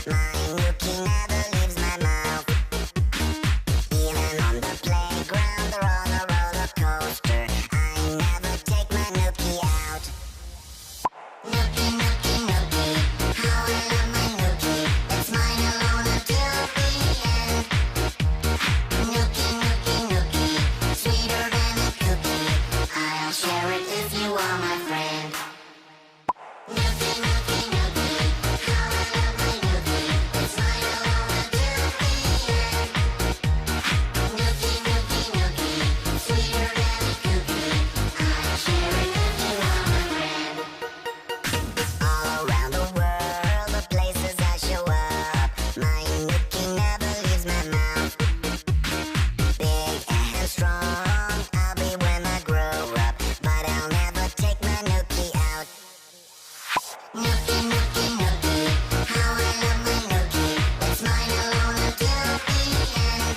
My nookie never leaves my mouth. Even on the playground or on a roller coaster, I never take my nookie out. Nookie, nookie, nookie, how I love my nookie. It's mine alone until the end. Nookie, nookie, nookie, sweeter than a cookie. I'll share it if you are my friend. Nookie, nookie, nookie, how I love my nookie. It's mine alone until the end. Nookie, nookie, nookie, sweeter than a cookie. I'll share it if you are my friend. All around the world, the places I show up, my nookie never leaves my mouth. Big and strong, I'll be when I grow up, but I'll never take my nookie out. Nookie, nookie, nookie, how I love my nookie. It's mine alone until the end.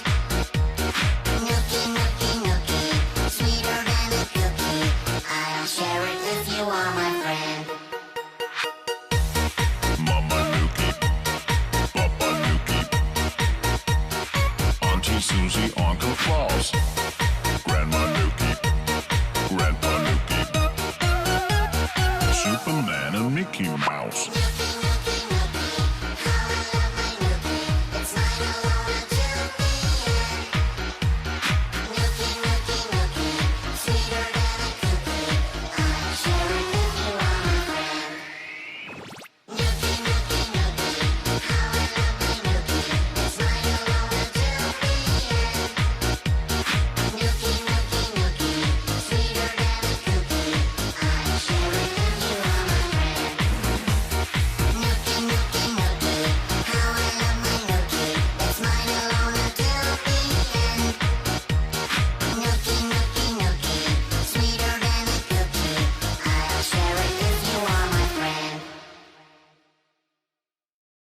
Nookie, nookie, nookie, sweeter than a cookie. I'll share it if you are my friend. Mama Nuki, Papa Nuki, Auntie Susie, Uncle Claus.